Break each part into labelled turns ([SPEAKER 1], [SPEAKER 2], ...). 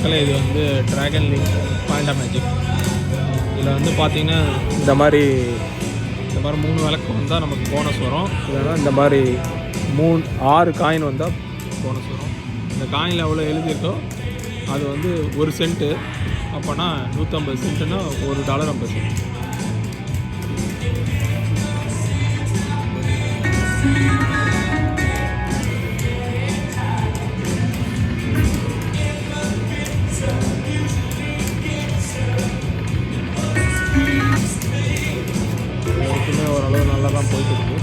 [SPEAKER 1] மக்களே, இது வந்து dragon link point of magic. இதில் வந்து பார்த்திங்கன்னா இந்த மாதிரி 3 விளக்கு வந்தால் நமக்கு போனஸ் வரும். இல்லைன்னா இந்த மாதிரி 6 காயின் வந்தால் போனஸ் வரும். இந்த காயினில் எவ்வளோ எழுதியிருக்கோ அது வந்து 1 சென்ட்டு. அப்போனா 150 சென்ட்டுன்னா $1.50. எல்லாருக்குமே ஓரளவு நல்லா தான் போயிட்டு இருக்கு.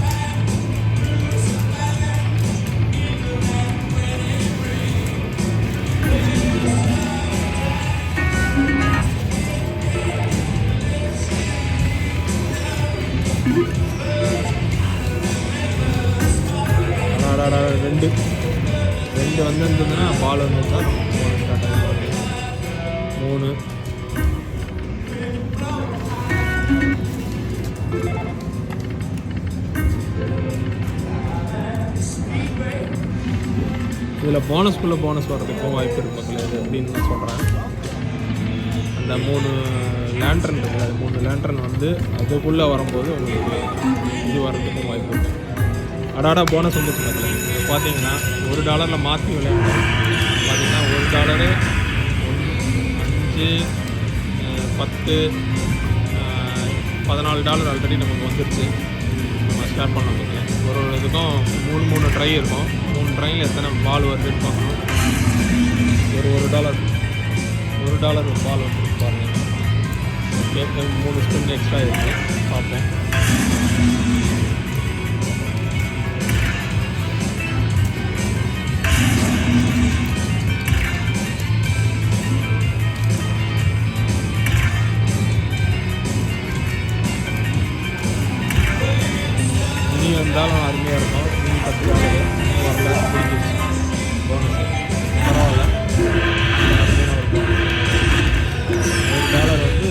[SPEAKER 1] ரெண்டு வந்துருந்ததுன்னா பால் வந்துருந்தா ஸ்டார்ட் ஆகிடும். 3 இதில் போனஸ்குள்ளே போனஸ் வர்றதுக்கும் வாய்ப்பு இருக்கு மக்களே. அது அப்படின்னு நான் சொல்கிறேன். அந்த 3 லேண்ட்ரன் இருக்குது, அது 3 லேண்ட்ரன் வந்து அதுக்குள்ளே வரும்போது உங்களுக்கு இது வர்றதுக்கும் வாய்ப்பு இருக்குது. அடாடா போனஸ் வந்துச்சு மக்களே. இது பார்த்தீங்கன்னா $1 மாற்றி விளையாண்டோம். பார்த்தீங்கன்னா $1 5 10 $14 ஆல்ரெடி நமக்கு வந்துருச்சு. நம்ம ஸ்டார்ட் பண்ண மக்களே. ஒரு இதுக்கும் 3 ட்ரை இருக்கும். 3 ட்ரையில் எத்தனை பால் வருதுன்னு பார்க்கணும். $1 பால் வந்துருக்கு பாருங்கள். ஓகே, 3 ஸ்பின் எக்ஸ்ட்ரா இருக்குது, பார்ப்போம். இனி வந்தாலும் அருமையாக இருக்கும். இனி $10 வரல, பிடிச்சிருச்சு போனஸ். பரவாயில்ல, அருமையான ஒரு போனஸ். $1 வந்து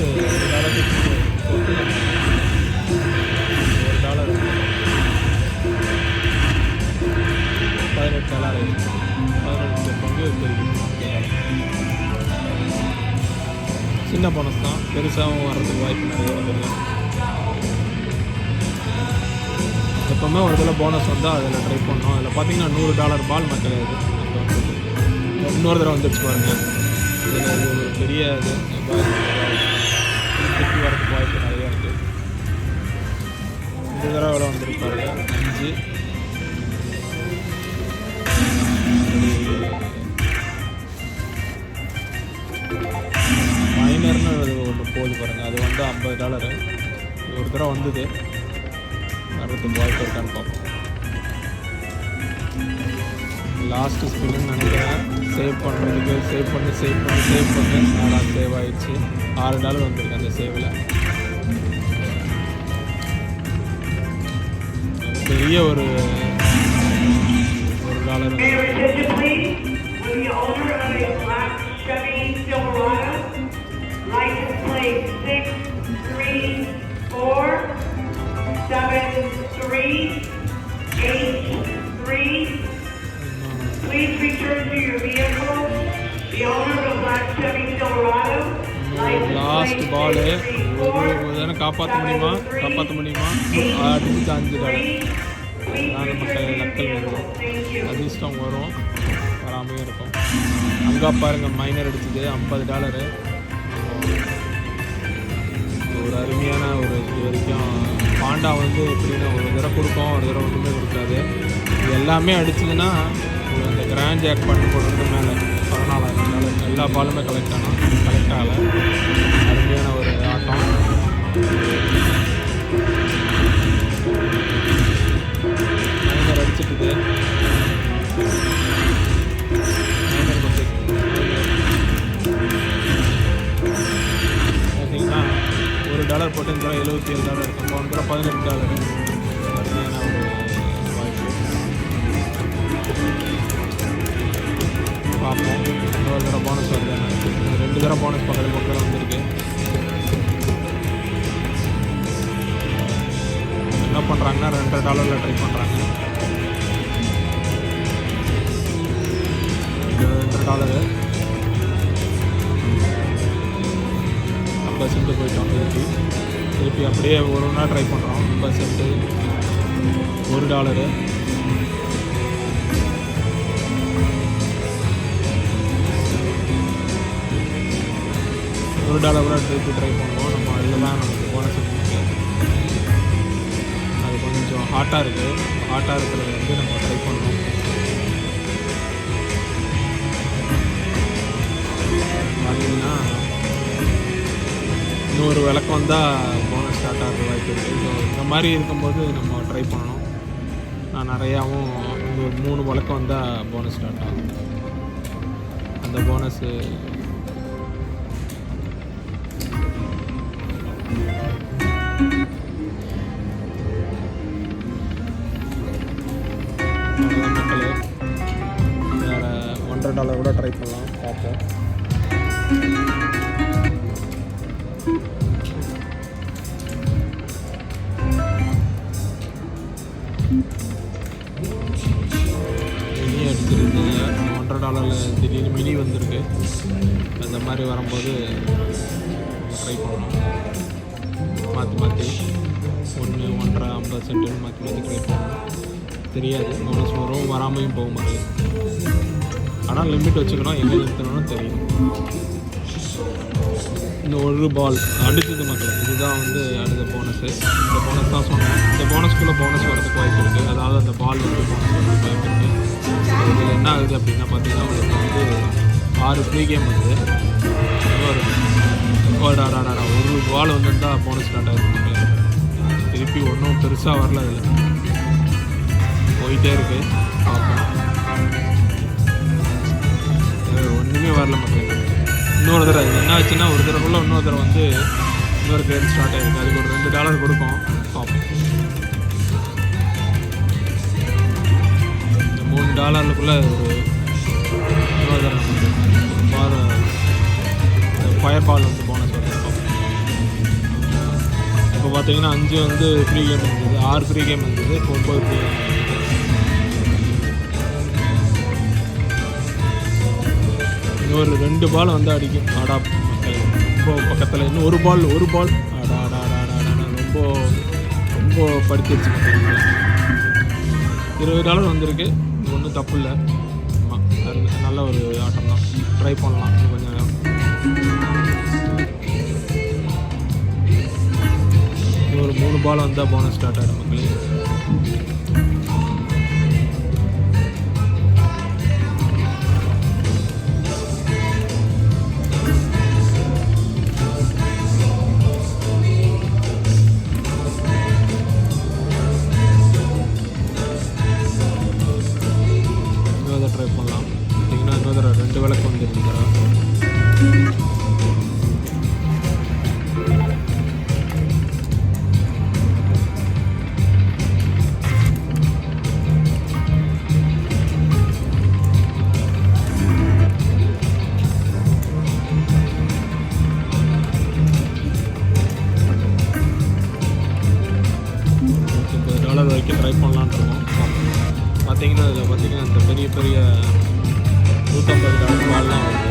[SPEAKER 1] $18 பங்கு தெரியும். சின்ன போனஸ் தான், பெருசாகவும் வர்றதுக்கு வாய்ப்பு நிறைய வந்துருக்கு. எப்போவுமே ஒரு இதில் போனஸ் வந்தால் அதில் ட்ரை பண்ணோம். அதில் பார்த்தீங்கன்னா $100 பால் மக்களே. இது இன்னொரு தடவை வந்துடுச்சு பாருங்கள். இதில் இது ஒரு பெரிய இது திருப்பி வரதுக்கு வாய்ப்பு நிறையா இருக்குது. இந்த தடவை எவ்வளோ வந்துருக்கு பாருங்கள், 5 மைனர்னு ஒன்று போகுது பாருங்கள். அது வந்து $50. ஒரு தடவை வந்தது, வர்றதுக்கு வாய்ப்பு இருக்கான்னு பார்ப்போம். லாஸ்ட்டு ஸ்பின்னு நினைக்கிறேன். சேவ் பண்ணுறதுக்கு சேவ் பண்ணி நாளாக சேவ் ஆகிடுச்சு. $6 வந்துருக்கு அந்த சேவில். பெரிய ஒரு $1
[SPEAKER 2] Please return to your vehicle. The owner of a black Chevy Silverado.
[SPEAKER 1] Last ball ஒரு காப்பாற்ற முடியுமா? அடிச்சுட்டு $5. நாங்கள் மக்கள் லக்கல் வரும், அதிர்ஷ்டம் வரும், வராமையும் இருக்கும். அங்கே பாருங்கள், மைனர் அடிச்சுது $50. ஒரு அருமையான ஒரு இது வரைக்கும். பாண்டா வந்து எப்படின்னா ஒரு தடவை கொடுக்கும், ஒரு தடவை ஒன்றுமே கொடுக்காது. இது எல்லாமே அடிச்சதுன்னா அந்த கிராண்ட் ஜாக் பண்ணி போடுறது மேலே $14,000. எல்லா பாலுமே கலெக்ட் ஆகலை. அருமையான ஒரு ஆட்டம். மைனர் அடிச்சுட்டுது. பார்த்தீங்கன்னா $1 போட்டு இந்த $77 இருக்கும். போன தடவை $18. அருமையான ஒரு வாய்ப்பு. பார்ப்போம், இன்னொரு தடவை போனஸ் வருது. 2 தடவை போனஸ் பக்கத்தில் 1 தடவை வந்திருக்கு. என்ன பண்ணுறாங்கன்னா $2 ட்ரை பண்ணுறாங்க. $2 50 போயிட்டோம். திருப்பி அப்படியே ஒரு நாள் ட்ரை பண்ணுறோம். 50 $1 $1 கூட திருப்பி ட்ரை பண்ணுவோம். நம்ம அதில் தான் நமக்கு போனஸ் முடியாது. அது கொஞ்சம் ஹாட்டாக இருக்குது. ஹாட்டாக இருக்கிறத வந்து நம்ம ட்ரை பண்ணோம். பார்த்தீங்கன்னா இன்னொரு விளக்கம் தான் போனஸ் ஸ்டார்ட் ஆகிற வாய்ப்பு இருக்குது. ஸோ இந்த மாதிரி இருக்கும்போது நம்ம ட்ரை பண்ணணும். நான் நிறையாவும் இன்னொரு 3 விளக்கம் வந்தால் போனஸ் ஸ்டார்ட் ஆகும். அந்த போனஸ்ஸு மக்களே வேறு $1 கூட ட்ரை பண்ணலாம், பார்ப்போம். மினி அடிச்சிருக்கு. $1 திடீர்னு மினி வந்திருக்கு. அந்த மாதிரி வரும்போது ட்ரை பண்ணணும். மாற்றி 1, 1.5, 50 சென்ட்டுன்னு மாற்றி ட்ரை பண்ணணும். தெரியாது, போனஸ் வரும், வராமையும் போக மாட்டேங்குது. ஆனால் லிமிட் வச்சுக்கணும், எங்கே நிறுத்தணும்னு தெரியும். இந்த ஒரு பால் அடுத்தது மக்கள், இதுதான் வந்து அடுத்த போனஸு. இந்த போனஸ் தான் சொன்னேன். இந்த போனஸ்க்குள்ளே போனஸ் வரதுக்கு வாய்ப்பு இருக்குது. அதாவது அந்த பால் வந்து போனஸ் வரதுக்கு வாய்ப்பு இருக்குது. இதில் என்ன ஆகுது அப்படின்னா பார்த்தீங்கன்னா உங்களுக்கு வந்து 6 ஃப்ரீ கேம் வந்து ஒரு பால் வந்துருந்தால் போனஸ் ஸ்டார்ட் ஆகிருக்கு மக்கள். திருப்பி ஒன்றும் பெருசாக வரல. அதில் போயிட்டே இருக்கு, பார்ப்போம். ஒன்றுமே வரல மக்கள். இன்னொரு தடவை என்ன ஆச்சுன்னா, ஒரு தடவைக்குள்ளே இன்னொரு தடவை வந்து இன்னொரு கேம் ஸ்டார்ட் ஆகிருக்கு. அதுக்கு ஒரு $2 கொடுக்கும், பார்ப்போம். இந்த $3 ஒரு இன்னொரு தடவை பால் ஃபயர் பால் வந்து போனஸ் வருது, பார்ப்போம். இப்போ பார்த்தீங்கன்னா 5 வந்து ஃப்ரீ கேம் இருந்தது, 6 ஃப்ரீ கேம் இருந்தது, 9 ஃப்ரீ கேம் இருந்தது. இன்னொரு 2 பால் வந்து அடிக்கும். ஆடா மக்கள், ரொம்ப பக்கத்தில். இன்னும் ஒரு பால் ரொம்ப படுத்திடுச்சு மக்கள். $20 வந்திருக்கு. ஒன்றும் தப்பு இல்லை. ஆமாம், நல்ல ஒரு ஆட்டம் தான். ட்ரை பண்ணலாம் இன்னும் கொஞ்சம் நேரம். ஒரு 3 பால் வந்தால் போனஸ் ஸ்டார்ட் ஆகிடும் மக்களே. ட்ரை பண்ணலாம். பார்த்தீங்கன்னா இன்னொரு 2 விளக்கு வந்துருக்குறா. $50 வரைக்கும் ட்ரை பண்ணலான்னு இருக்கோம். பார்த்தீங்கன்னா இதில் பார்த்தீங்கன்னா இந்த பெரிய பெரிய $150 பால்லாம் வருது.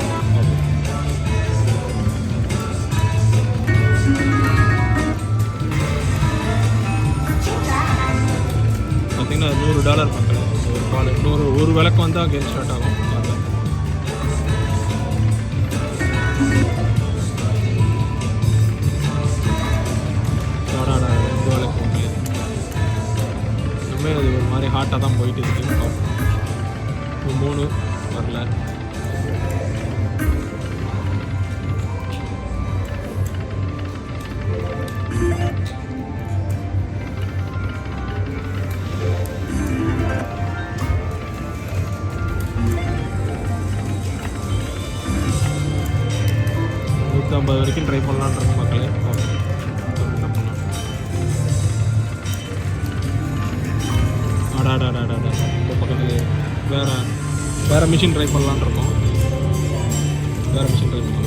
[SPEAKER 1] பார்த்தீங்கன்னா $100 மக்கள். ஒரு பால் ஒரு விளக்கு வந்தால் கேம் ஸ்டார்ட் ஆகும். அது ஒரு மாதிரி ஹாட்டாக தான் போயிட்டு இருக்கு. 3 வரல. $150 வரைக்கும் ட்ரை பண்ணலான்னு இருக்கும் மக்களே. இந்த பக்கத்தில் வேறு மிஷின் ட்ரை பண்ணலான்னு இருக்கோம். வேறு மிஷின் ட்ரை பண்ணலாம்.